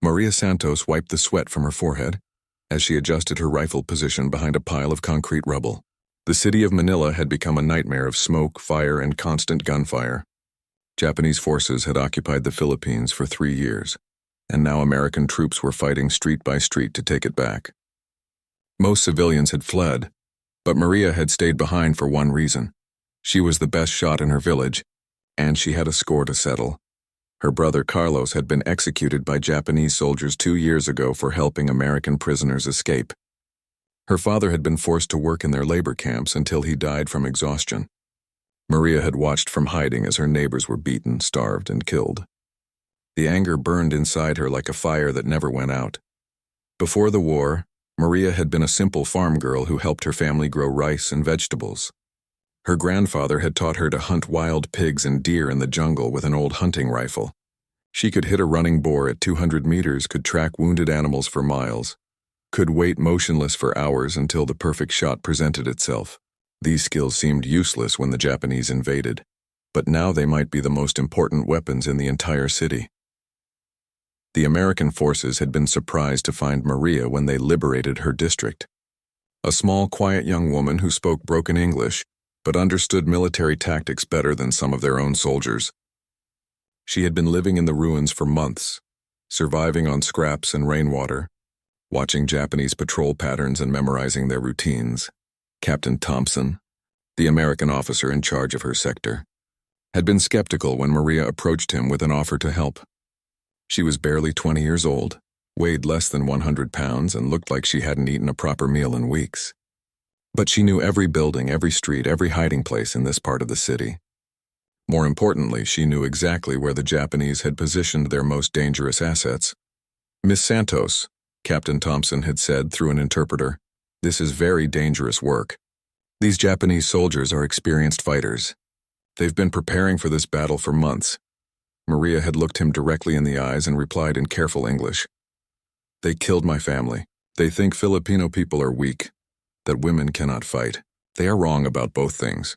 Maria Santos wiped the sweat from her forehead as she adjusted her rifle position behind a pile of concrete rubble. The city of Manila had become a nightmare of smoke, fire, and constant gunfire. Japanese forces had occupied the Philippines for 3 years, and now American troops were fighting street by street to take it back. Most civilians had fled, but Maria had stayed behind for one reason. She was the best shot in her village, and she had a score to settle. Her brother Carlos had been executed by Japanese soldiers 2 years ago for helping American prisoners escape. Her father had been forced to work in their labor camps until he died from exhaustion. Maria had watched from hiding as her neighbors were beaten, starved, and killed. The anger burned inside her like a fire that never went out. Before the war, Maria had been a simple farm girl who helped her family grow rice and vegetables. Her grandfather had taught her to hunt wild pigs and deer in the jungle with an old hunting rifle. She could hit a running boar at 200 meters, could track wounded animals for miles, could wait motionless for hours until the perfect shot presented itself. These skills seemed useless when the Japanese invaded, but now they might be the most important weapons in the entire city. The American forces had been surprised to find Maria when they liberated her district. A small, quiet young woman who spoke broken English, but understood military tactics better than some of their own soldiers. She had been living in the ruins for months, surviving on scraps and rainwater, watching Japanese patrol patterns and memorizing their routines. Captain Thompson, the American officer in charge of her sector, had been skeptical when Maria approached him with an offer to help. She was barely 20 years old, weighed less than 100 pounds, and looked like she hadn't eaten a proper meal in weeks. But she knew every building, every street, every hiding place in this part of the city. More importantly, she knew exactly where the Japanese had positioned their most dangerous assets. "Miss Santos," Captain Thompson had said through an interpreter, "this is very dangerous work. These Japanese soldiers are experienced fighters. They've been preparing for this battle for months." Maria had looked him directly in the eyes and replied in careful English, "They killed my family. They think Filipino people are weak, that women cannot fight. They are wrong about both things."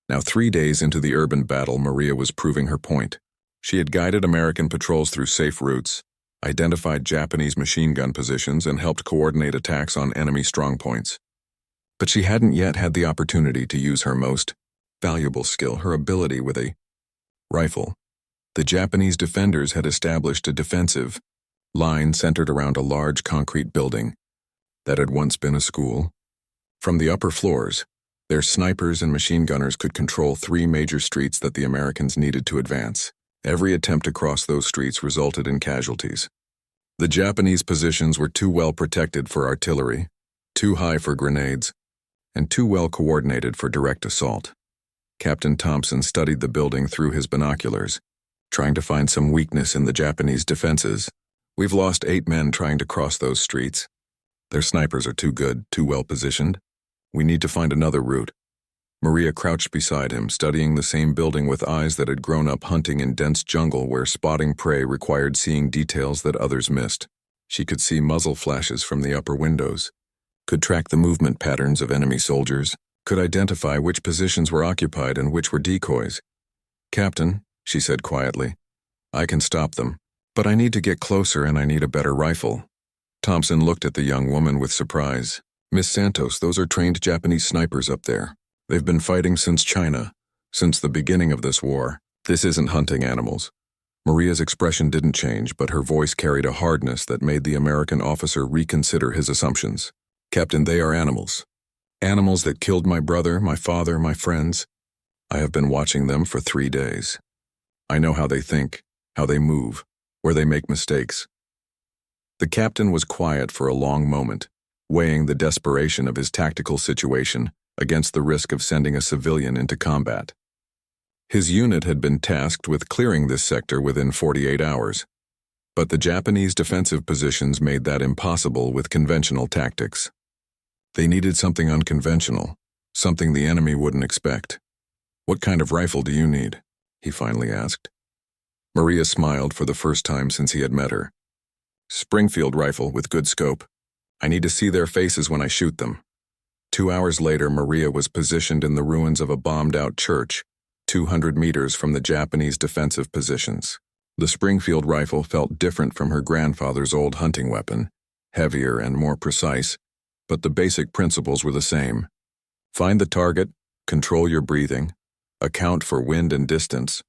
Now, 3 days into the urban battle, Maria was proving her point. She had guided American patrols through safe routes, identified Japanese machine gun positions, and helped coordinate attacks on enemy strongpoints. But she hadn't yet had the opportunity to use her most valuable skill, her ability with a rifle. The Japanese defenders had established a defensive line centered around a large concrete building that had once been a school. From the upper floors, their snipers and machine gunners could control 3 major streets that the Americans needed to advance. Every attempt to cross those streets resulted in casualties. The Japanese positions were too well protected for artillery, too high for grenades, and too well coordinated for direct assault. Captain Thompson studied the building through his binoculars, trying to find some weakness in the Japanese defenses. "We've lost 8 men trying to cross those streets. Their snipers are too good, too well positioned. We need to find another route." Maria crouched beside him, studying the same building with eyes that had grown up hunting in dense jungle where spotting prey required seeing details that others missed. She could see muzzle flashes from the upper windows, could track the movement patterns of enemy soldiers, could identify which positions were occupied and which were decoys. "Captain," she said quietly, "I can stop them, but I need to get closer and I need a better rifle." Thompson looked at the young woman with surprise. "Miss Santos, those are trained Japanese snipers up there. They've been fighting since China, since the beginning of this war. This isn't hunting animals." Maria's expression didn't change, but her voice carried a hardness that made the American officer reconsider his assumptions. "Captain, they are animals. Animals that killed my brother, my father, my friends. I have been watching them for 3 days. I know how they think, how they move, where they make mistakes." The captain was quiet for a long moment, weighing the desperation of his tactical situation against the risk of sending a civilian into combat. His unit had been tasked with clearing this sector within 48 hours, but the Japanese defensive positions made that impossible with conventional tactics. They needed something unconventional, something the enemy wouldn't expect. "What kind of rifle do you need?" he finally asked. Maria smiled for the first time since he had met her. "Springfield rifle with good scope. I need to see their faces when I shoot them." 2 hours later, Maria was positioned in the ruins of a bombed-out church, 200 meters from the Japanese defensive positions. The Springfield rifle felt different from her grandfather's old hunting weapon, heavier and more precise, but the basic principles were the same. Find the target, control your breathing, account for wind and distance,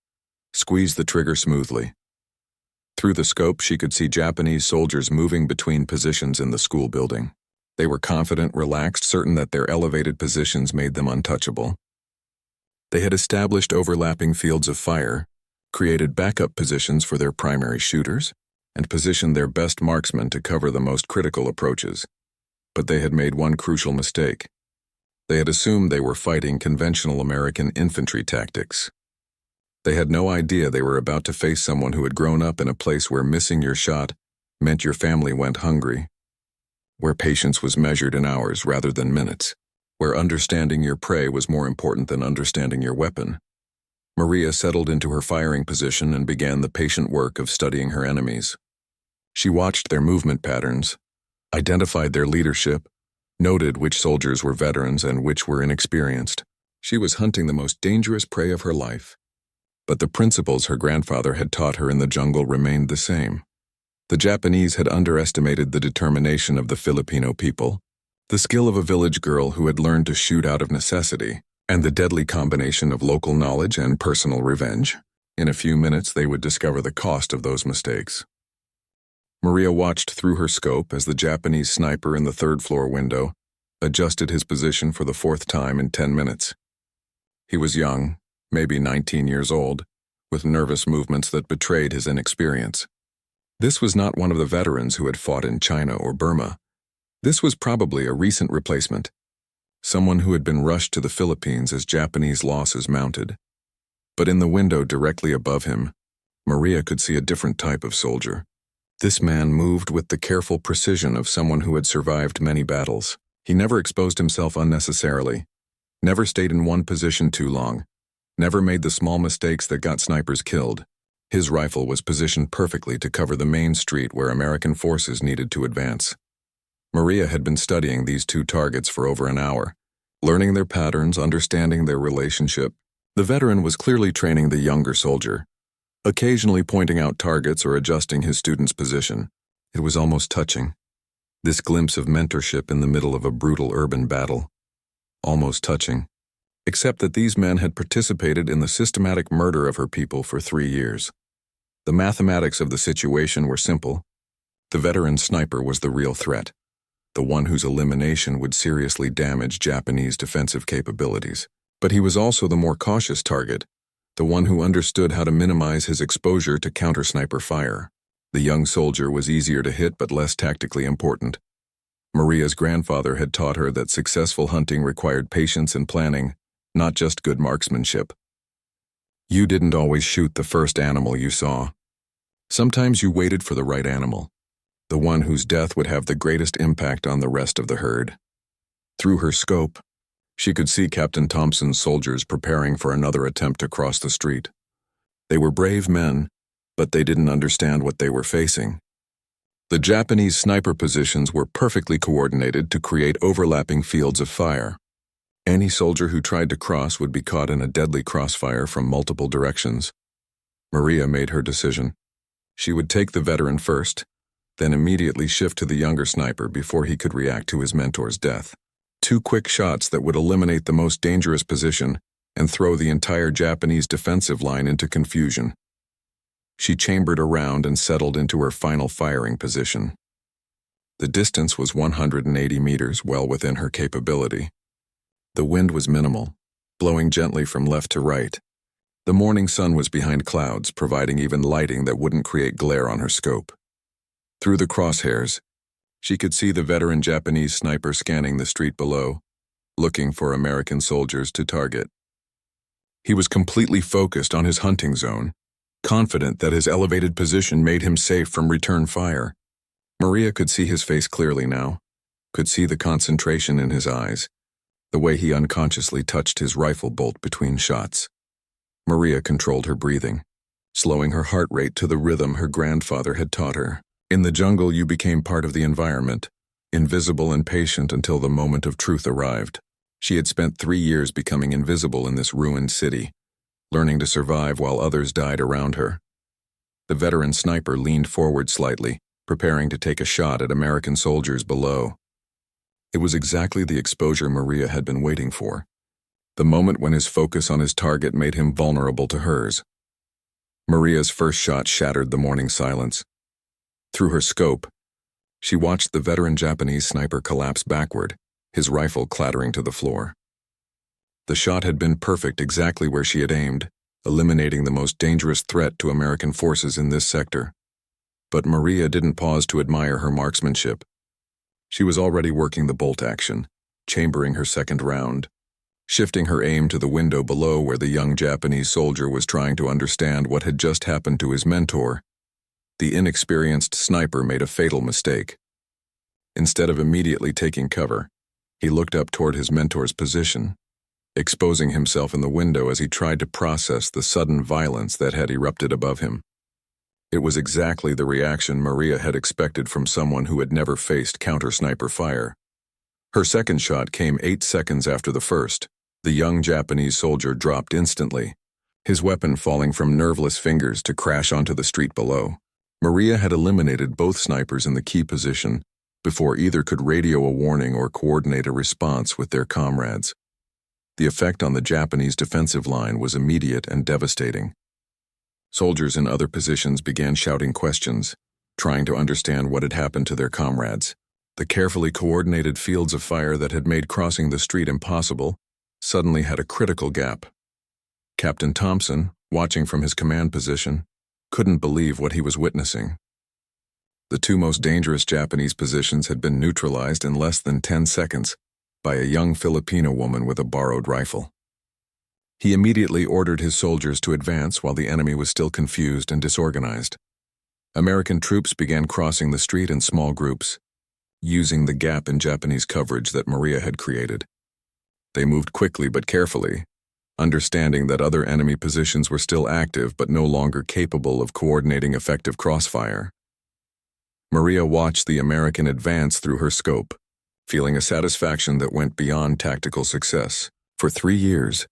squeeze the trigger smoothly. Through the scope, she could see Japanese soldiers moving between positions in the school building. They were confident, relaxed, certain that their elevated positions made them untouchable. They had established overlapping fields of fire, created backup positions for their primary shooters, and positioned their best marksmen to cover the most critical approaches. But they had made one crucial mistake. They had assumed they were fighting conventional American infantry tactics. They had no idea they were about to face someone who had grown up in a place where missing your shot meant your family went hungry, where patience was measured in hours rather than minutes, where understanding your prey was more important than understanding your weapon. Maria settled into her firing position and began the patient work of studying her enemies. She watched their movement patterns, identified their leadership, noted which soldiers were veterans and which were inexperienced. She was hunting the most dangerous prey of her life. But the principles her grandfather had taught her in the jungle remained the same. The Japanese had underestimated the determination of the Filipino people, the skill of a village girl who had learned to shoot out of necessity, and the deadly combination of local knowledge and personal revenge. In a few minutes, they would discover the cost of those mistakes. Maria watched through her scope as the Japanese sniper in the third-floor window adjusted his position for the fourth time in 10 minutes. He was young, maybe 19 years old, with nervous movements that betrayed his inexperience. This was not one of the veterans who had fought in China or Burma. This was probably a recent replacement, someone who had been rushed to the Philippines as Japanese losses mounted. But in the window directly above him, Maria could see a different type of soldier. This man moved with the careful precision of someone who had survived many battles. He never exposed himself unnecessarily, never stayed in one position too long, never made the small mistakes that got snipers killed. His rifle was positioned perfectly to cover the main street where American forces needed to advance. Maria had been studying these two targets for over an hour, learning their patterns, understanding their relationship. The veteran was clearly training the younger soldier, occasionally pointing out targets or adjusting his student's position. It was almost touching, this glimpse of mentorship in the middle of a brutal urban battle. Almost touching, except that these men had participated in the systematic murder of her people for 3 years. The mathematics of the situation were simple. The veteran sniper was the real threat, the one whose elimination would seriously damage Japanese defensive capabilities. But he was also the more cautious target, the one who understood how to minimize his exposure to counter-sniper fire. The young soldier was easier to hit but less tactically important. Maria's grandfather had taught her that successful hunting required patience and planning, not just good marksmanship. You didn't always shoot the first animal you saw. Sometimes you waited for the right animal, the one whose death would have the greatest impact on the rest of the herd. Through her scope, she could see Captain Thompson's soldiers preparing for another attempt to cross the street. They were brave men, but they didn't understand what they were facing. The Japanese sniper positions were perfectly coordinated to create overlapping fields of fire. Any soldier who tried to cross would be caught in a deadly crossfire from multiple directions. Maria made her decision. She would take the veteran first, then immediately shift to the younger sniper before he could react to his mentor's death. 2 quick shots that would eliminate the most dangerous position and throw the entire Japanese defensive line into confusion. She chambered around and settled into her final firing position. The distance was 180 meters, well within her capability. The wind was minimal, blowing gently from left to right. The morning sun was behind clouds, providing even lighting that wouldn't create glare on her scope. Through the crosshairs, she could see the veteran Japanese sniper scanning the street below, looking for American soldiers to target. He was completely focused on his hunting zone, confident that his elevated position made him safe from return fire. Maria could see his face clearly now, could see the concentration in his eyes, the way he unconsciously touched his rifle bolt between shots. Maria controlled her breathing, slowing her heart rate to the rhythm her grandfather had taught her. In the jungle, you became part of the environment, invisible and patient until the moment of truth arrived. She had spent 3 years becoming invisible in this ruined city, learning to survive while others died around her. The veteran sniper leaned forward slightly, preparing to take a shot at American soldiers below. It was exactly the exposure Maria had been waiting for. The moment when his focus on his target made him vulnerable to hers. Maria's first shot shattered the morning silence. Through her scope, she watched the veteran Japanese sniper collapse backward, his rifle clattering to the floor. The shot had been perfect exactly where she had aimed, eliminating the most dangerous threat to American forces in this sector. But Maria didn't pause to admire her marksmanship. She was already working the bolt action, chambering her second round, shifting her aim to the window below where the young Japanese soldier was trying to understand what had just happened to his mentor. The inexperienced sniper made a fatal mistake. Instead of immediately taking cover, he looked up toward his mentor's position, exposing himself in the window as he tried to process the sudden violence that had erupted above him. It was exactly the reaction Maria had expected from someone who had never faced counter-sniper fire. Her second shot came 8 seconds after the first. The young Japanese soldier dropped instantly, his weapon falling from nerveless fingers to crash onto the street below. Maria had eliminated both snipers in the key position before either could radio a warning or coordinate a response with their comrades. The effect on the Japanese defensive line was immediate and devastating. Soldiers in other positions began shouting questions, trying to understand what had happened to their comrades. The carefully coordinated fields of fire that had made crossing the street impossible suddenly had a critical gap. Captain Thompson, watching from his command position, couldn't believe what he was witnessing. The two most dangerous Japanese positions had been neutralized in less than 10 seconds by a young Filipino woman with a borrowed rifle. He immediately ordered his soldiers to advance while the enemy was still confused and disorganized. American troops began crossing the street in small groups, using the gap in Japanese coverage that Maria had created. They moved quickly but carefully, understanding that other enemy positions were still active but no longer capable of coordinating effective crossfire. Maria watched the American advance through her scope, feeling a satisfaction that went beyond tactical success. For 3 years,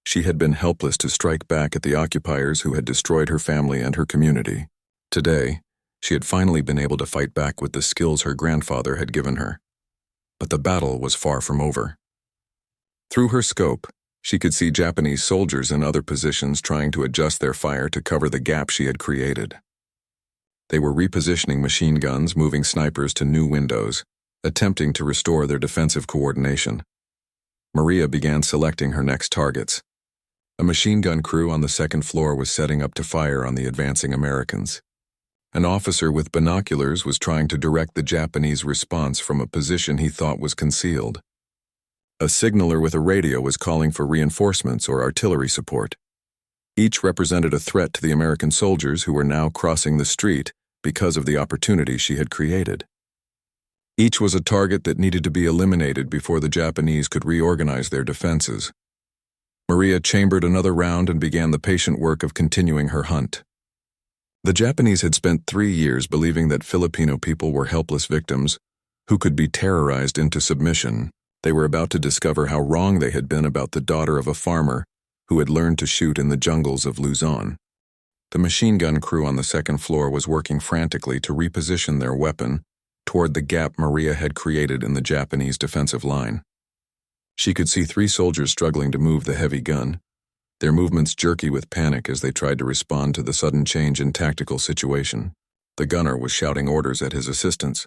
she had been helpless to strike back at the occupiers who had destroyed her family and her community. Today, she had finally been able to fight back with the skills her grandfather had given her. But the battle was far from over. Through her scope, she could see Japanese soldiers in other positions trying to adjust their fire to cover the gap she had created. They were repositioning machine guns, moving snipers to new windows, attempting to restore their defensive coordination. Maria began selecting her next targets. A machine gun crew on the second floor was setting up to fire on the advancing Americans. An officer with binoculars was trying to direct the Japanese response from a position he thought was concealed. A signaler with a radio was calling for reinforcements or artillery support. Each represented a threat to the American soldiers who were now crossing the street because of the opportunity she had created. Each was a target that needed to be eliminated before the Japanese could reorganize their defenses. Maria chambered another round and began the patient work of continuing her hunt. The Japanese had spent 3 years believing that Filipino people were helpless victims who could be terrorized into submission. They were about to discover how wrong they had been about the daughter of a farmer who had learned to shoot in the jungles of Luzon. The machine gun crew on the second floor was working frantically to reposition their weapon toward the gap Maria had created in the Japanese defensive line. She could see 3 soldiers struggling to move the heavy gun, their movements jerky with panic as they tried to respond to the sudden change in tactical situation. The gunner was shouting orders at his assistants,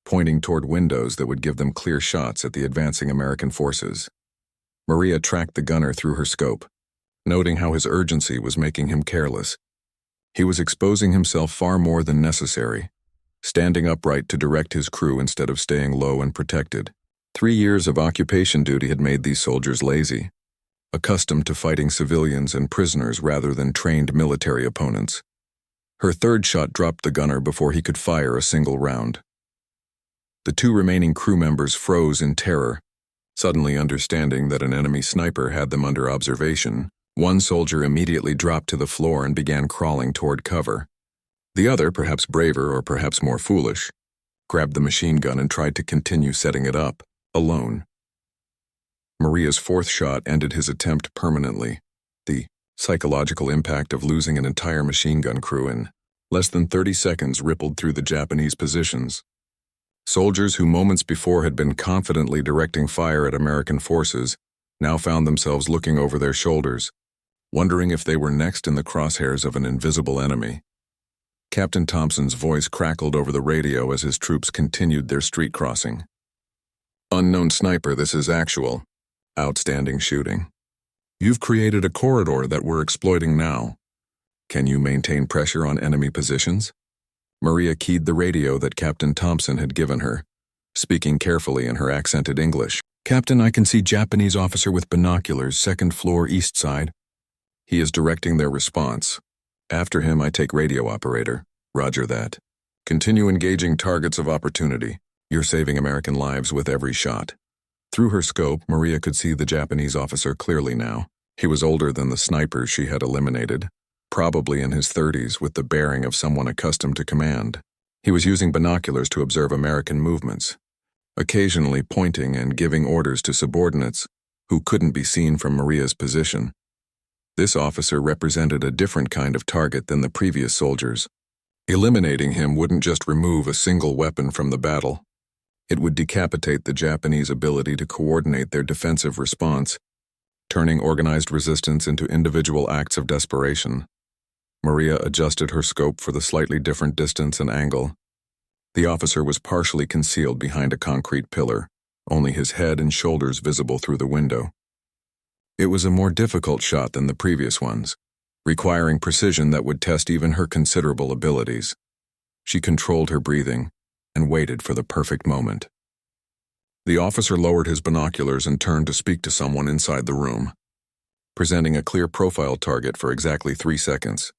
pointing toward windows that would give them clear shots at the advancing American forces. Maria tracked the gunner through her scope, noting how his urgency was making him careless. He was exposing himself far more than necessary, standing upright to direct his crew instead of staying low and protected. 3 years of occupation duty had made these soldiers lazy, accustomed to fighting civilians and prisoners rather than trained military opponents. Her third shot dropped the gunner before he could fire a single round. The 2 remaining crew members froze in terror, suddenly understanding that an enemy sniper had them under observation. One soldier immediately dropped to the floor and began crawling toward cover. The other, perhaps braver or perhaps more foolish, grabbed the machine gun and tried to continue setting it up, alone. Maria's fourth shot ended his attempt permanently, the psychological impact of losing an entire machine gun crew in Less than 30 seconds rippled through the Japanese positions. Soldiers who moments before had been confidently directing fire at American forces now found themselves looking over their shoulders, wondering if they were next in the crosshairs of an invisible enemy. Captain Thompson's voice crackled over the radio as his troops continued their street crossing. "Unknown sniper, this is actual. Outstanding shooting. You've created a corridor that we're exploiting now. Can you maintain pressure on enemy positions?" Maria keyed the radio that Captain Thompson had given her, speaking carefully in her accented English. "Captain, I can see Japanese officer with binoculars, second floor, east side. He is directing their response. After him, I take radio operator. Roger that. Continue engaging targets of opportunity. You're saving American lives with every shot." Through her scope, Maria could see the Japanese officer clearly now. He was older than the snipers she had eliminated, probably in his 30s with the bearing of someone accustomed to command. He was using binoculars to observe American movements, occasionally pointing and giving orders to subordinates who couldn't be seen from Maria's position. This officer represented a different kind of target than the previous soldiers. Eliminating him wouldn't just remove a single weapon from the battle. It would decapitate the Japanese ability to coordinate their defensive response, turning organized resistance into individual acts of desperation. Maria adjusted her scope for the slightly different distance and angle. The officer was partially concealed behind a concrete pillar, only his head and shoulders visible through the window. It was a more difficult shot than the previous ones, requiring precision that would test even her considerable abilities. She controlled her breathing and waited for the perfect moment. The officer lowered his binoculars and turned to speak to someone inside the room, presenting a clear profile target for exactly 3 seconds.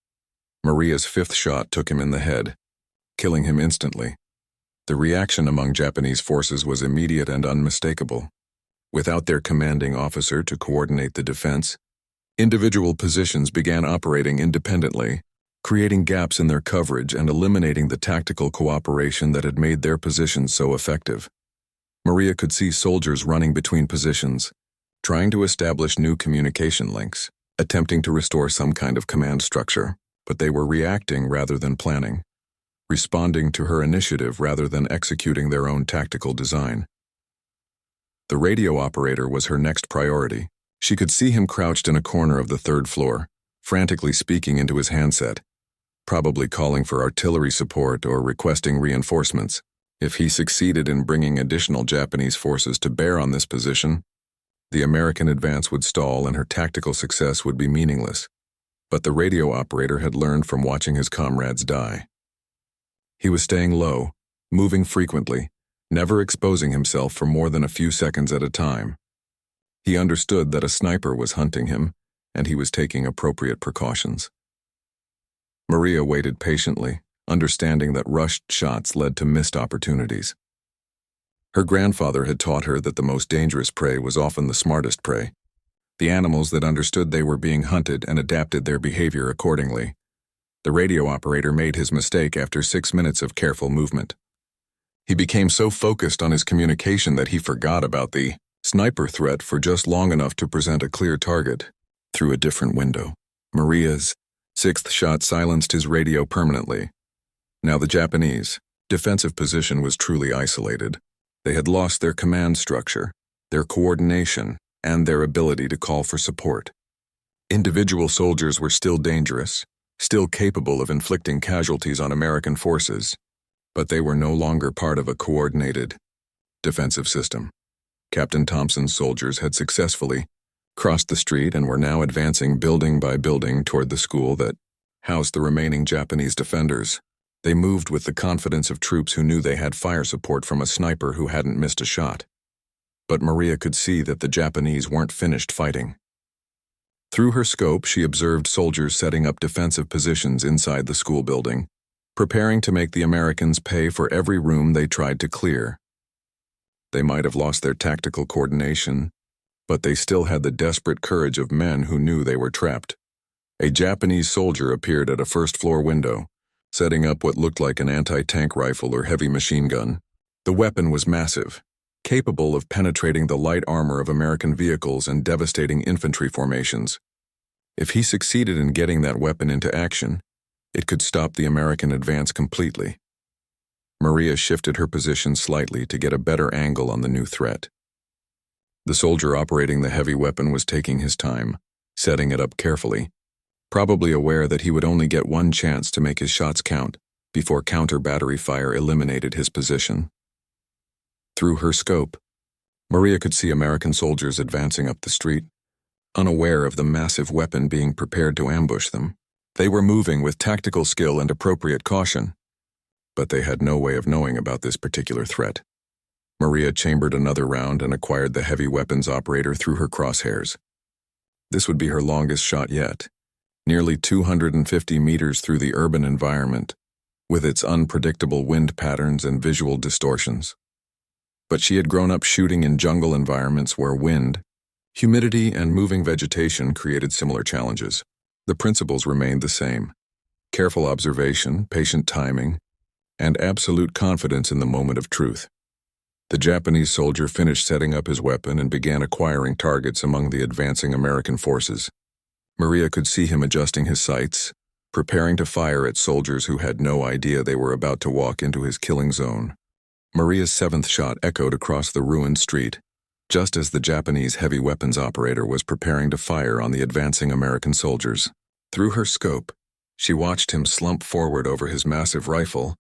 Maria's 5th shot took him in the head, killing him instantly. The reaction among Japanese forces was immediate and unmistakable. Without their commanding officer to coordinate the defense, individual positions began operating independently, creating gaps in their coverage and eliminating the tactical cooperation that had made their positions so effective. Maria could see soldiers running between positions, trying to establish new communication links, attempting to restore some kind of command structure, but they were reacting rather than planning, responding to her initiative rather than executing their own tactical design. The radio operator was her next priority. She could see him crouched in a corner of the 3rd floor, frantically speaking into his handset, probably calling for artillery support or requesting reinforcements. If he succeeded in bringing additional Japanese forces to bear on this position, the American advance would stall and her tactical success would be meaningless. But the radio operator had learned from watching his comrades die. He was staying low, moving frequently, never exposing himself for more than a few seconds at a time. He understood that a sniper was hunting him, and he was taking appropriate precautions. Maria waited patiently, understanding that rushed shots led to missed opportunities. Her grandfather had taught her that the most dangerous prey was often the smartest prey, the animals that understood they were being hunted and adapted their behavior accordingly. The radio operator made his mistake after 6 minutes of careful movement. He became so focused on his communication that he forgot about the sniper threat for just long enough to present a clear target through a different window. Maria's 6th shot silenced his radio permanently. Now the Japanese defensive position was truly isolated. They had lost their command structure, their coordination, and their ability to call for support. Individual soldiers were still dangerous, still capable of inflicting casualties on American forces, but they were no longer part of a coordinated defensive system. Captain Thompson's soldiers had successfully crossed the street and were now advancing building by building toward the school that housed the remaining Japanese defenders. They moved with the confidence of troops who knew they had fire support from a sniper who hadn't missed a shot. But Maria could see that the Japanese weren't finished fighting. Through her scope, she observed soldiers setting up defensive positions inside the school building, preparing to make the Americans pay for every room they tried to clear. They might have lost their tactical coordination, but they still had the desperate courage of men who knew they were trapped. A Japanese soldier appeared at a first-floor window, setting up what looked like an anti-tank rifle or heavy machine gun. The weapon was massive, capable of penetrating the light armor of American vehicles and devastating infantry formations. If he succeeded in getting that weapon into action, It could stop the American advance completely. Maria shifted her position slightly to get a better angle on the new threat. The soldier operating the heavy weapon was taking his time, setting it up carefully, probably aware that he would only get one chance to make his shots count before counter-battery fire eliminated his position. Through her scope, Maria could see American soldiers advancing up the street, unaware of the massive weapon being prepared to ambush them. They were moving with tactical skill and appropriate caution, but they had no way of knowing about this particular threat. Maria chambered another round and acquired the heavy weapons operator through her crosshairs. This would be her longest shot yet, nearly 250 meters through the urban environment, with its unpredictable wind patterns and visual distortions. But she had grown up shooting in jungle environments where wind, humidity, and moving vegetation created similar challenges. The principles remained the same: careful observation, patient timing, and absolute confidence in the moment of truth. The Japanese soldier finished setting up his weapon and began acquiring targets among the advancing American forces. Maria could see him adjusting his sights, preparing to fire at soldiers who had no idea they were about to walk into his killing zone. Maria's seventh shot echoed across the ruined street, just as the Japanese heavy weapons operator was preparing to fire on the advancing American soldiers. Through her scope, she watched him slump forward over his massive rifle,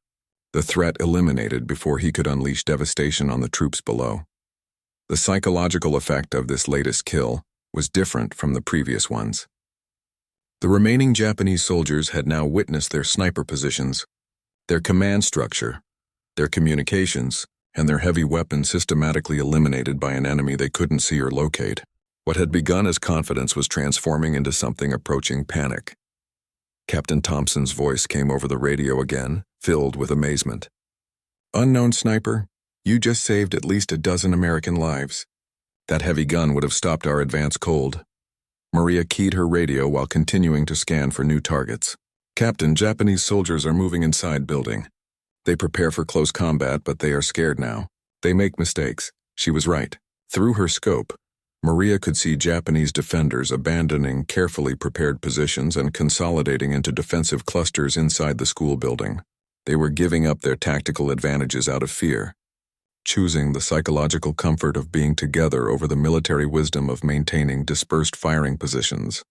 the threat eliminated before he could unleash devastation on the troops below. The psychological effect of this latest kill was different from the previous ones. The remaining Japanese soldiers had now witnessed their sniper positions, their command structure, their communications, and their heavy weapons systematically eliminated by an enemy they couldn't see or locate. What had begun as confidence was transforming into something approaching panic. Captain Thompson's voice came over the radio again, filled with amazement. "Unknown sniper, you just saved at least a dozen American lives. That heavy gun would have stopped our advance cold." Maria keyed her radio while continuing to scan for new targets. "Captain, Japanese soldiers are moving inside building. They prepare for close combat, but they are scared now. They make mistakes." She was right. Through her scope, Maria could see Japanese defenders abandoning carefully prepared positions and consolidating into defensive clusters inside the school building. They were giving up their tactical advantages out of fear, choosing the psychological comfort of being together over the military wisdom of maintaining dispersed firing positions.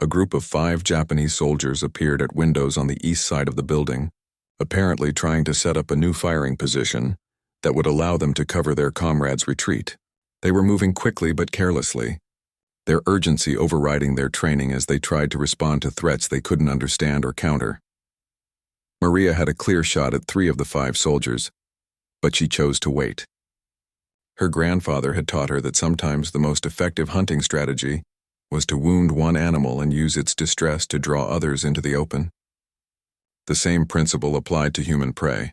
A group of 5 Japanese soldiers appeared at windows on the east side of the building, apparently trying to set up a new firing position that would allow them to cover their comrades' retreat. They were moving quickly but carelessly, their urgency overriding their training as they tried to respond to threats they couldn't understand or counter. Maria had a clear shot at 3 of the 5 soldiers, but she chose to wait. Her grandfather had taught her that sometimes the most effective hunting strategy was to wound one animal and use its distress to draw others into the open. The same principle applied to human prey.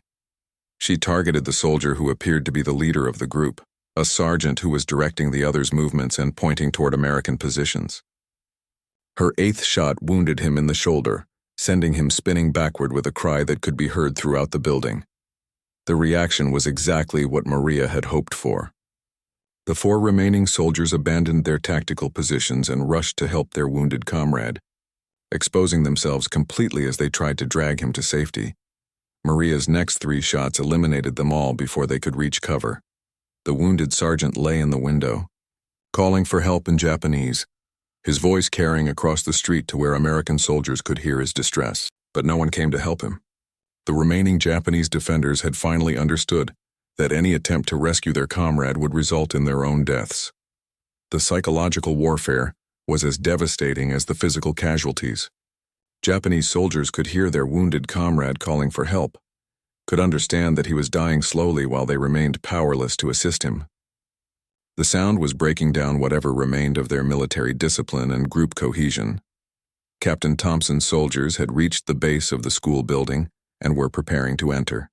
She targeted the soldier who appeared to be the leader of the group, a sergeant who was directing the others' movements and pointing toward American positions. Her 8th shot wounded him in the shoulder, sending him spinning backward with a cry that could be heard throughout the building. The reaction was exactly what Maria had hoped for. The 4 remaining soldiers abandoned their tactical positions and rushed to help their wounded comrade, exposing themselves completely as they tried to drag him to safety. Maria's next 3 shots eliminated them all before they could reach cover. The wounded sergeant lay in the window, calling for help in Japanese, his voice carrying across the street to where American soldiers could hear his distress, but no one came to help him. The remaining Japanese defenders had finally understood that any attempt to rescue their comrade would result in their own deaths. The psychological warfare was as devastating as the physical casualties. Japanese soldiers could hear their wounded comrade calling for help, could understand that he was dying slowly while they remained powerless to assist him. The sound was breaking down whatever remained of their military discipline and group cohesion. Captain Thompson's soldiers had reached the base of the school building and were preparing to enter.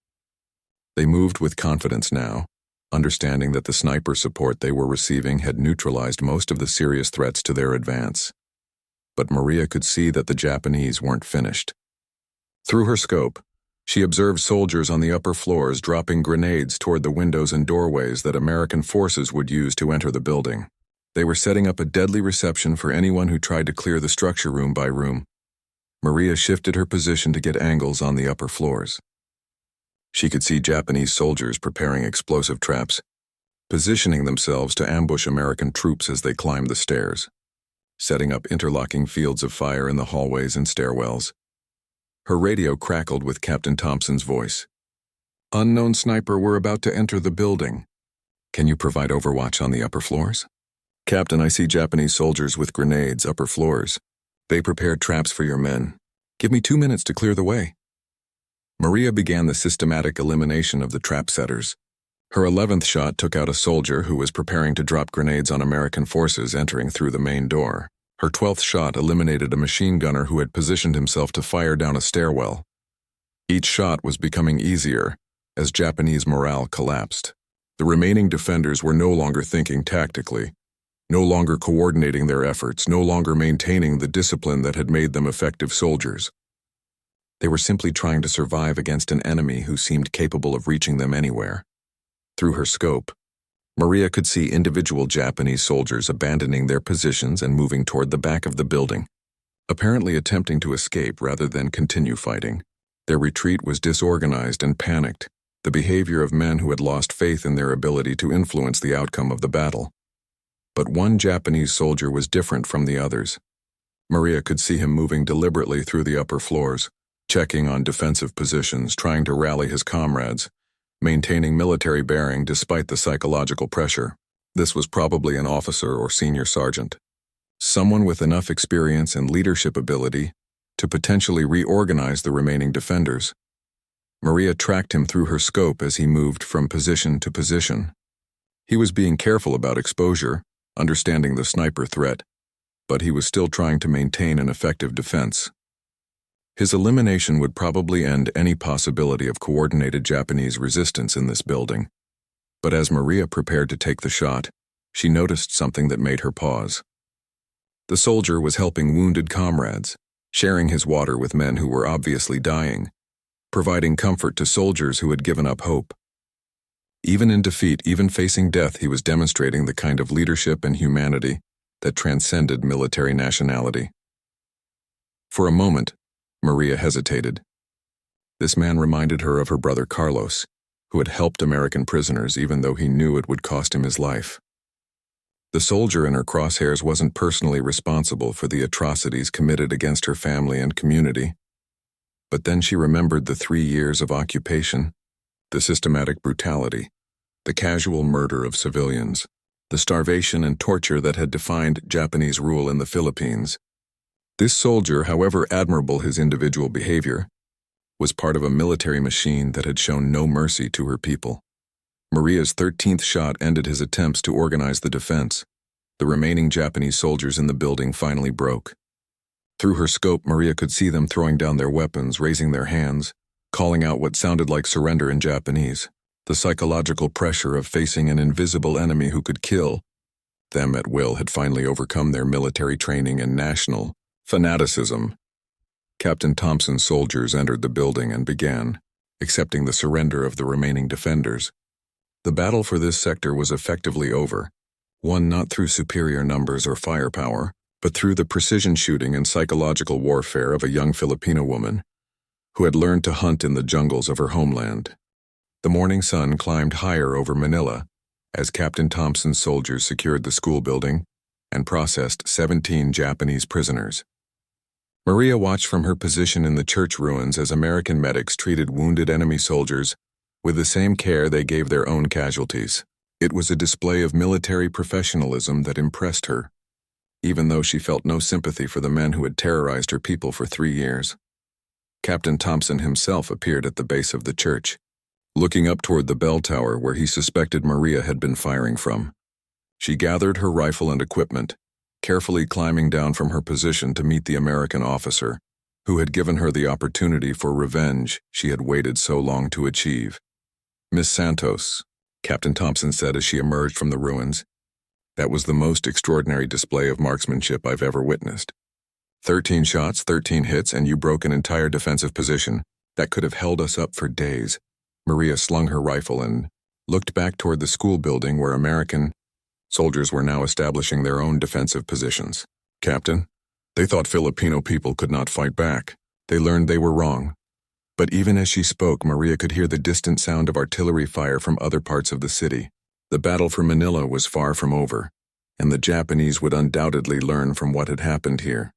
They moved with confidence now, understanding that the sniper support they were receiving had neutralized most of the serious threats to their advance. But Maria could see that the Japanese weren't finished. Through her scope, she observed soldiers on the upper floors dropping grenades toward the windows and doorways that American forces would use to enter the building. They were setting up a deadly reception for anyone who tried to clear the structure room by room. Maria shifted her position to get angles on the upper floors. She could see Japanese soldiers preparing explosive traps, positioning themselves to ambush American troops as they climbed the stairs, setting up interlocking fields of fire in the hallways and stairwells. Her radio crackled with Captain Thompson's voice. "Unknown sniper, we're about to enter the building. Can you provide overwatch on the upper floors?" "Captain, I see Japanese soldiers with grenades, upper floors. They prepared traps for your men. Give me 2 minutes to clear the way." Maria began the systematic elimination of the trap setters. Her 11th shot took out a soldier who was preparing to drop grenades on American forces entering through the main door. Her 12th shot eliminated a machine gunner who had positioned himself to fire down a stairwell. Each shot was becoming easier as Japanese morale collapsed. The remaining defenders were no longer thinking tactically, no longer coordinating their efforts, no longer maintaining the discipline that had made them effective soldiers. They were simply trying to survive against an enemy who seemed capable of reaching them anywhere. Through her scope, Maria could see individual Japanese soldiers abandoning their positions and moving toward the back of the building, apparently attempting to escape rather than continue fighting. Their retreat was disorganized and panicked, the behavior of men who had lost faith in their ability to influence the outcome of the battle. But one Japanese soldier was different from the others. Maria could see him moving deliberately through the upper floors, checking on defensive positions, trying to rally his comrades, maintaining military bearing despite the psychological pressure. This was probably an officer or senior sergeant, someone with enough experience and leadership ability to potentially reorganize the remaining defenders. Maria tracked him through her scope as he moved from position to position. He was being careful about exposure, understanding the sniper threat, but he was still trying to maintain an effective defense. His elimination would probably end any possibility of coordinated Japanese resistance in this building. But as Maria prepared to take the shot, she noticed something that made her pause. The soldier was helping wounded comrades, sharing his water with men who were obviously dying, providing comfort to soldiers who had given up hope. Even in defeat, even facing death, he was demonstrating the kind of leadership and humanity that transcended military nationality. For a moment, Maria hesitated. This man reminded her of her brother Carlos, who had helped American prisoners even though he knew it would cost him his life. The soldier in her crosshairs wasn't personally responsible for the atrocities committed against her family and community. But then she remembered the 3 years of occupation, the systematic brutality, the casual murder of civilians, the starvation and torture that had defined Japanese rule in the Philippines. This soldier, however admirable his individual behavior, was part of a military machine that had shown no mercy to her people. Maria's 13th shot ended his attempts to organize the defense. The remaining Japanese soldiers in the building finally broke. Through her scope, Maria could see them throwing down their weapons, raising their hands, calling out what sounded like surrender in Japanese. The psychological pressure of facing an invisible enemy who could kill them at will had finally overcome their military training and national fanaticism. Captain Thompson's soldiers entered the building and began accepting the surrender of the remaining defenders. The battle for this sector was effectively over, won not through superior numbers or firepower, but through the precision shooting and psychological warfare of a young Filipino woman who had learned to hunt in the jungles of her homeland. The morning sun climbed higher over Manila as Captain Thompson's soldiers secured the school building and processed 17 Japanese prisoners. Maria watched from her position in the church ruins as American medics treated wounded enemy soldiers with the same care they gave their own casualties. It was a display of military professionalism that impressed her, even though she felt no sympathy for the men who had terrorized her people for 3 years. Captain Thompson himself appeared at the base of the church, looking up toward the bell tower where he suspected Maria had been firing from. She gathered her rifle and equipment, carefully climbing down from her position to meet the American officer, who had given her the opportunity for revenge she had waited so long to achieve. "Miss Santos," Captain Thompson said as she emerged from the ruins, "that was the most extraordinary display of marksmanship I've ever witnessed. 13 shots, 13 hits, and you broke an entire defensive position that could have held us up for days." Maria slung her rifle and looked back toward the school building where American soldiers were now establishing their own defensive positions. "Captain, They thought Filipino people could not fight back. They learned they were wrong. But even as she spoke, Maria could hear the distant sound of artillery fire from other parts of the city. The battle for Manila was far from over, and the Japanese would undoubtedly learn from what had happened here.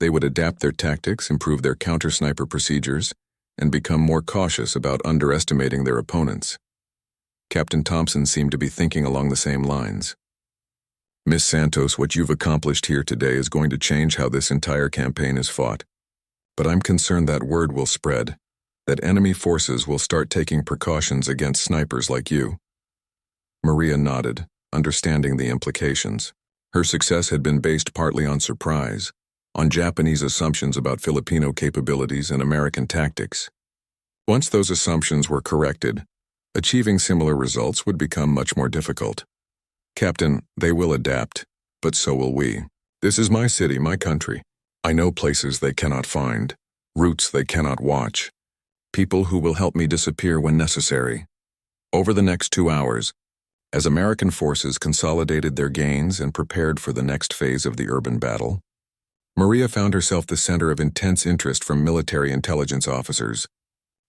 They would adapt their tactics, improve their counter-sniper procedures, and become more cautious about underestimating their opponents. Captain Thompson seemed to be thinking along the same lines. Miss Santos, what you've accomplished here today is going to change how this entire campaign is fought. But I'm concerned that word will spread, that enemy forces will start taking precautions against snipers like you. Maria nodded, understanding the implications. Her success had been based partly on surprise, on Japanese assumptions about Filipino capabilities and American tactics. Once those assumptions were corrected, achieving similar results would become much more difficult. Captain, they will adapt, but so will we. This is my city, my country. I know places they cannot find, routes they cannot watch, people who will help me disappear when necessary. Over the next 2 hours, as American forces consolidated their gains and prepared for the next phase of the urban battle, Maria found herself the center of intense interest from military intelligence officers,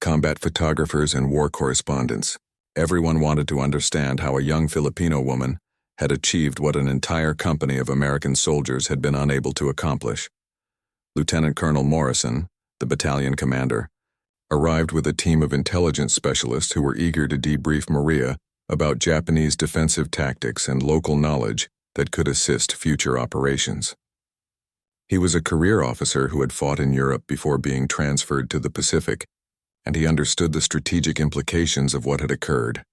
combat photographers, and war correspondents. Everyone wanted to understand how a young Filipino woman had achieved what an entire company of American soldiers had been unable to accomplish. Lieutenant Colonel Morrison, the battalion commander, arrived with a team of intelligence specialists who were eager to debrief Maria about Japanese defensive tactics and local knowledge that could assist future operations. He was a career officer who had fought in Europe before being transferred to the Pacific, and he understood the strategic implications of what had occurred.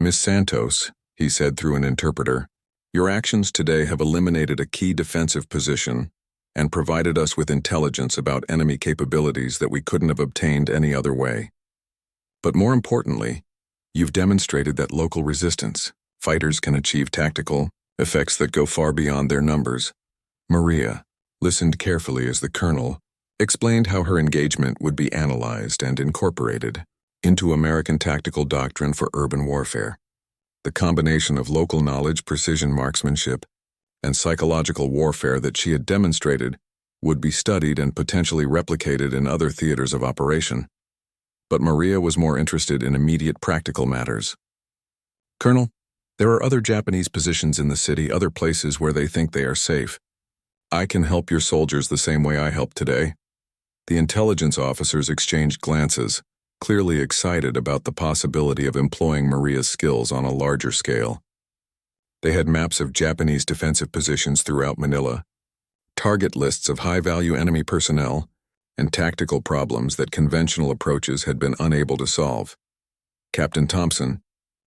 Miss Santos, he said through an interpreter, your actions today have eliminated a key defensive position and provided us with intelligence about enemy capabilities that we couldn't have obtained any other way. But more importantly, you've demonstrated that local resistance, fighters can achieve tactical effects that go far beyond their numbers. Maria listened carefully as the colonel explained how her engagement would be analyzed and incorporated into American tactical doctrine for urban warfare. The combination of local knowledge, precision marksmanship, and psychological warfare that she had demonstrated would be studied and potentially replicated in other theaters of operation. But Maria was more interested in immediate practical matters. Colonel, there are other Japanese positions in the city, other places where they think they are safe. I can help your soldiers the same way I helped today. The intelligence officers exchanged glances, clearly excited about the possibility of employing Maria's skills on a larger scale. They had maps of Japanese defensive positions throughout Manila, target lists of high-value enemy personnel, and tactical problems that conventional approaches had been unable to solve. Captain Thompson,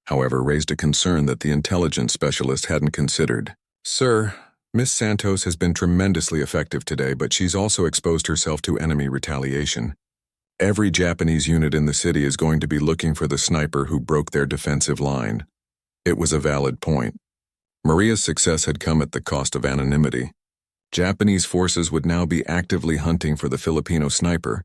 however, raised a concern that the intelligence specialist hadn't considered. Sir, Miss Santos has been tremendously effective today, but she's also exposed herself to enemy retaliation. Every Japanese unit in the city is going to be looking for the sniper who broke their defensive line. It was a valid point. Maria's success had come at the cost of anonymity. Japanese forces would now be actively hunting for the Filipino sniper,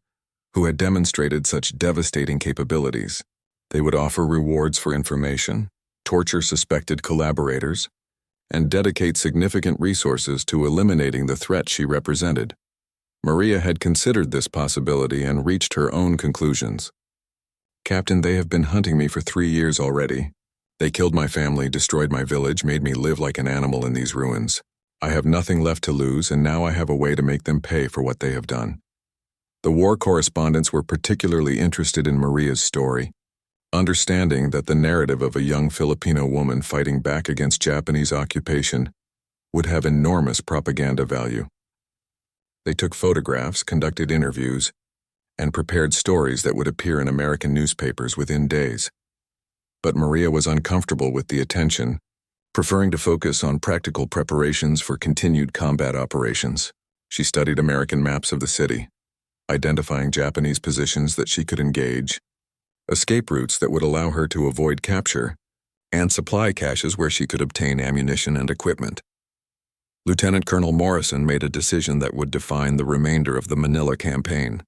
who had demonstrated such devastating capabilities. They would offer rewards for information, torture suspected collaborators, and dedicate significant resources to eliminating the threat she represented. Maria had considered this possibility and reached her own conclusions. Captain, they have been hunting me for 3 years already. They killed my family, destroyed my village, made me live like an animal in these ruins. I have nothing left to lose, and now I have a way to make them pay for what they have done. The war correspondents were particularly interested in Maria's story, understanding that the narrative of a young Filipino woman fighting back against Japanese occupation would have enormous propaganda value. They took photographs, conducted interviews, and prepared stories that would appear in American newspapers within days. But Maria was uncomfortable with the attention, preferring to focus on practical preparations for continued combat operations. She studied American maps of the city, identifying Japanese positions that she could engage, escape routes that would allow her to avoid capture, and supply caches where she could obtain ammunition and equipment. Lieutenant Colonel Morrison made a decision that would define the remainder of the Manila campaign.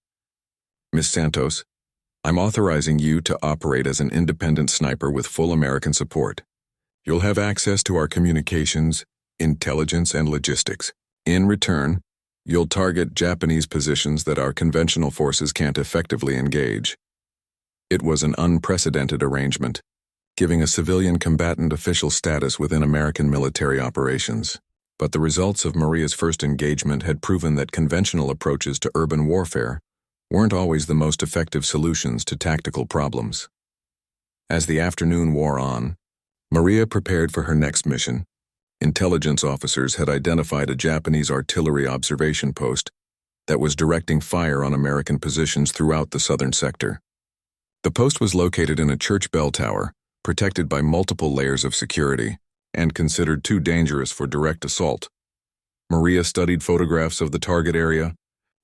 Miss Santos, I'm authorizing you to operate as an independent sniper with full American support. You'll have access to our communications, intelligence, and logistics. In return, You'll target Japanese positions that our conventional forces can't effectively engage. It was an unprecedented arrangement, giving a civilian combatant official status within American military operations. But the results of Maria's first engagement had proven that conventional approaches to urban warfare weren't always the most effective solutions to tactical problems. As the afternoon wore on, Maria prepared for her next mission. Intelligence officers had identified a Japanese artillery observation post that was directing fire on American positions throughout the southern sector. The post was located in a church bell tower, protected by multiple layers of security, and considered too dangerous for direct assault. Maria studied photographs of the target area,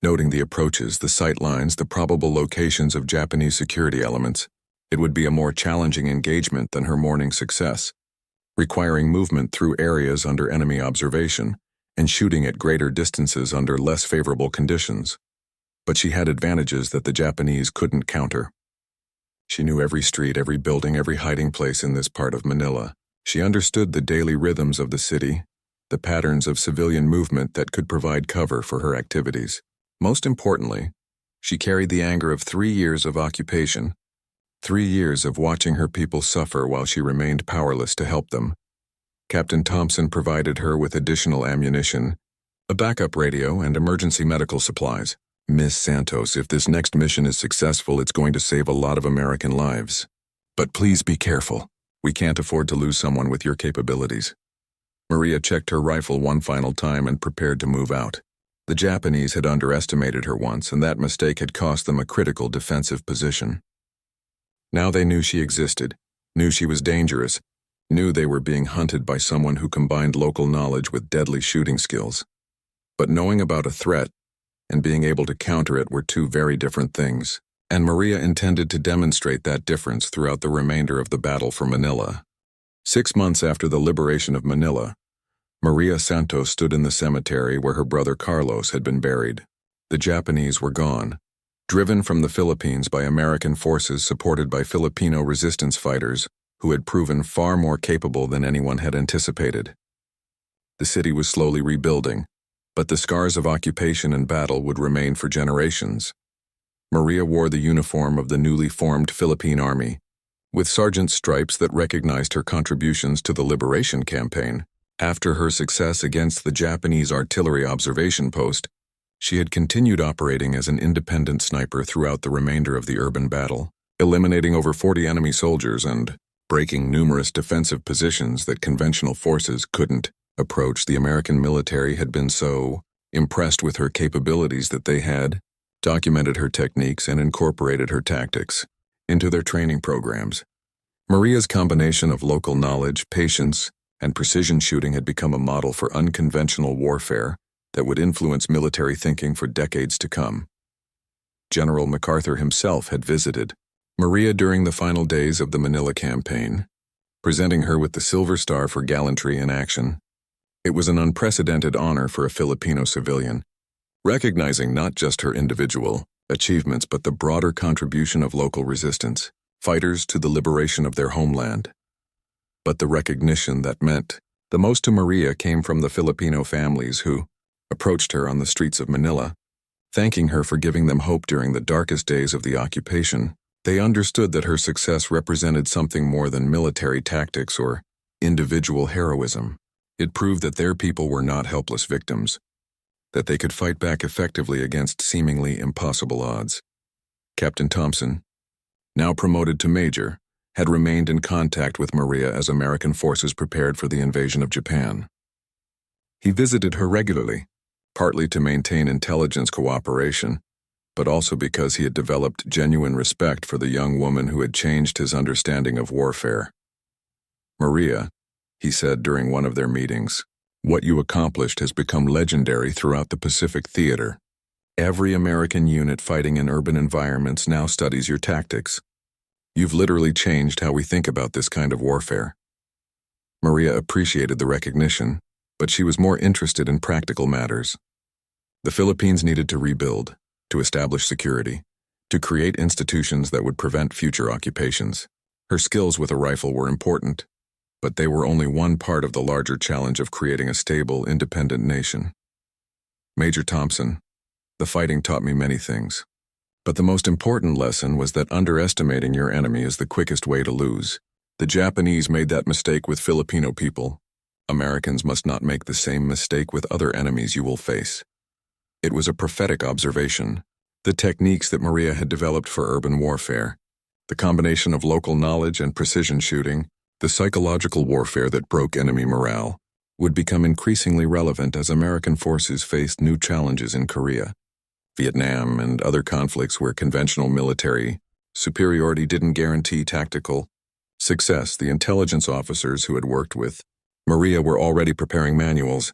noting the approaches, the sight lines, the probable locations of Japanese security elements. It would be a more challenging engagement than her morning success, requiring movement through areas under enemy observation and shooting at greater distances under less favorable conditions. But she had advantages that the Japanese couldn't counter. She knew every street, every building, every hiding place in this part of Manila. She understood the daily rhythms of the city, the patterns of civilian movement that could provide cover for her activities. Most importantly, she carried the anger of 3 years of occupation, 3 years of watching her people suffer while she remained powerless to help them. Captain Thompson provided her with additional ammunition, a backup radio, and emergency medical supplies. Miss Santos, if this next mission is successful, it's going to save a lot of American lives. But please be careful. We can't afford to lose someone with your capabilities. Maria checked her rifle one final time and prepared to move out. The Japanese had underestimated her once, and that mistake had cost them a critical defensive position. Now they knew she existed, knew she was dangerous, knew they were being hunted by someone who combined local knowledge with deadly shooting skills. But knowing about a threat and being able to counter it were two very different things, and Maria intended to demonstrate that difference throughout the remainder of the battle for Manila. 6 months after the liberation of Manila, Maria Santos stood in the cemetery where her brother Carlos had been buried. The Japanese were gone, driven from the Philippines by American forces supported by Filipino resistance fighters who had proven far more capable than anyone had anticipated. The city was slowly rebuilding, but the scars of occupation and battle would remain for generations. Maria wore the uniform of the newly formed Philippine Army, with sergeant stripes that recognized her contributions to the liberation campaign. After her success against the Japanese artillery observation post, she had continued operating as an independent sniper throughout the remainder of the urban battle, eliminating over 40 enemy soldiers and breaking numerous defensive positions that conventional forces couldn't approach. The American military had been so impressed with her capabilities that they had documented her techniques and incorporated her tactics into their training programs. Maria's combination of local knowledge, patience, and precision shooting had become a model for unconventional warfare that would influence military thinking for decades to come. General MacArthur himself had visited Maria during the final days of the Manila campaign, presenting her with the Silver Star for gallantry in action. It was an unprecedented honor for a Filipino civilian, recognizing not just her individual achievements but the broader contribution of local resistance fighters to the liberation of their homeland. But the recognition that meant the most to Maria came from the Filipino families who approached her on the streets of Manila, thanking her for giving them hope during the darkest days of the occupation. They understood that her success represented something more than military tactics or individual heroism. It proved that their people were not helpless victims, that they could fight back effectively against seemingly impossible odds. Captain Thompson, now promoted to major, had remained in contact with Maria as American forces prepared for the invasion of Japan. He visited her regularly, partly to maintain intelligence cooperation, but also because he had developed genuine respect for the young woman who had changed his understanding of warfare. "Maria," he said during one of their meetings, "what you accomplished has become legendary throughout the Pacific Theater. Every American unit fighting in urban environments now studies your tactics. You've literally changed how we think about this kind of warfare." Maria appreciated the recognition, but she was more interested in practical matters. The Philippines needed to rebuild, to establish security, to create institutions that would prevent future occupations. Her skills with a rifle were important, but they were only one part of the larger challenge of creating a stable, independent nation. Major Thompson, the fighting taught me many things. But the most important lesson was that underestimating your enemy is the quickest way to lose. The Japanese made that mistake with Filipino people. Americans must not make the same mistake with other enemies you will face. It was a prophetic observation. The techniques that Maria had developed for urban warfare, the combination of local knowledge and precision shooting, the psychological warfare that broke enemy morale, would become increasingly relevant as American forces faced new challenges in Korea, Vietnam, and other conflicts where conventional military superiority didn't guarantee tactical success. The intelligence officers who had worked with Maria were already preparing manuals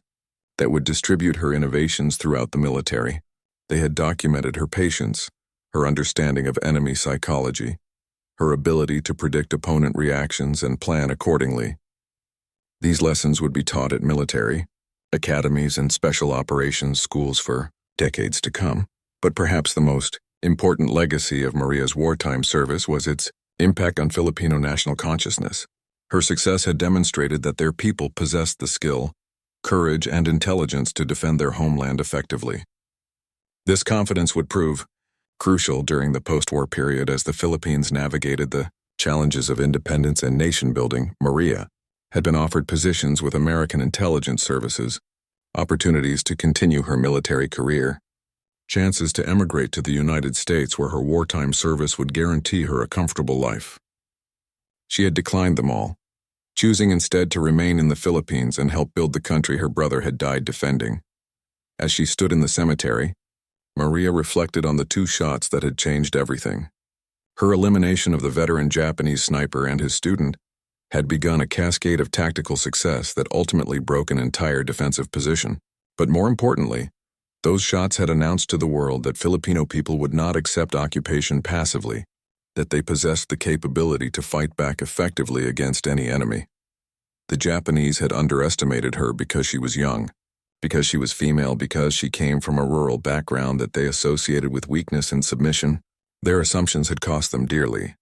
that would distribute her innovations throughout the military. They had documented her patience, her understanding of enemy psychology, her ability to predict opponent reactions and plan accordingly. These lessons would be taught at military academies and special operations schools for decades to come. But perhaps the most important legacy of Maria's wartime service was its impact on Filipino national consciousness. Her success had demonstrated that their people possessed the skill, courage, and intelligence to defend their homeland effectively. This confidence would prove crucial during the post-war period as the Philippines navigated the challenges of independence and nation-building. Maria had been offered positions with American intelligence services, opportunities to continue her military career, chances to emigrate to the United States where her wartime service would guarantee her a comfortable life. She had declined them all, choosing instead to remain in the Philippines and help build the country her brother had died defending. As she stood in the cemetery, Maria reflected on the 2 shots that had changed everything. Her elimination of the veteran Japanese sniper and his student had begun a cascade of tactical success that ultimately broke an entire defensive position. But more importantly, those shots had announced to the world that Filipino people would not accept occupation passively, that they possessed the capability to fight back effectively against any enemy. The Japanese had underestimated her because she was young, because she was female, because she came from a rural background that they associated with weakness and submission. Their assumptions had cost them dearly,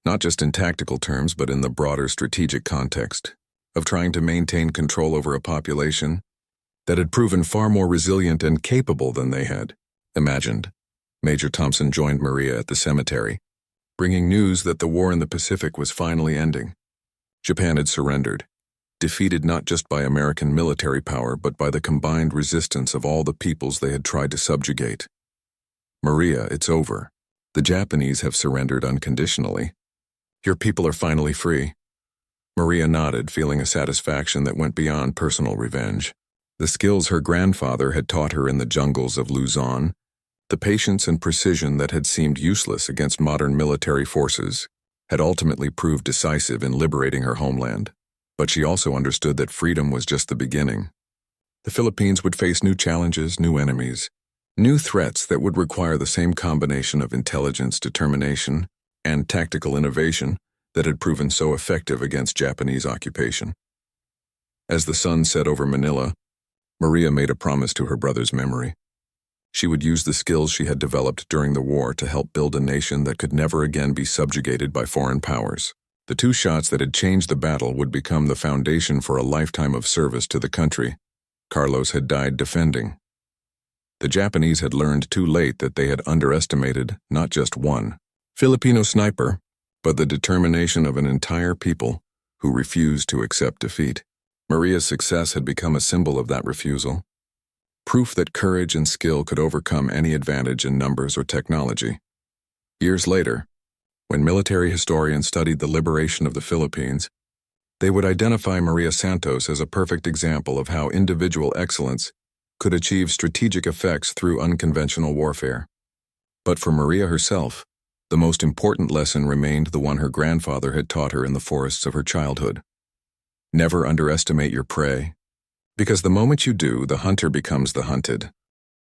not just in tactical terms but in the broader strategic context of trying to maintain control over a population that had proven far more resilient and capable than they had imagined. Major Thompson joined Maria at the cemetery, bringing news that the war in the Pacific was finally ending. Japan had surrendered, defeated not just by American military power but by the combined resistance of all the peoples they had tried to subjugate. Maria, it's over. The Japanese have surrendered unconditionally. Your people are finally free. Maria nodded, feeling a satisfaction that went beyond personal revenge. The skills her grandfather had taught her in the jungles of Luzon, the patience and precision that had seemed useless against modern military forces, had ultimately proved decisive in liberating her homeland. But she also understood that freedom was just the beginning. The Philippines would face new challenges, new enemies, new threats that would require the same combination of intelligence, determination, and tactical innovation that had proven so effective against Japanese occupation. As the sun set over Manila, Maria made a promise to her brother's memory. She would use the skills she had developed during the war to help build a nation that could never again be subjugated by foreign powers. The 2 shots that had changed the battle would become the foundation for a lifetime of service to the country Carlos had died defending. The Japanese had learned too late that they had underestimated not just one Filipino sniper, but the determination of an entire people who refused to accept defeat. Maria's success had become a symbol of that refusal, proof that courage and skill could overcome any advantage in numbers or technology. Years later, when military historians studied the liberation of the Philippines, they would identify Maria Santos as a perfect example of how individual excellence could achieve strategic effects through unconventional warfare. But for Maria herself, the most important lesson remained the one her grandfather had taught her in the forests of her childhood. Never underestimate your prey, because the moment you do, the hunter becomes the hunted.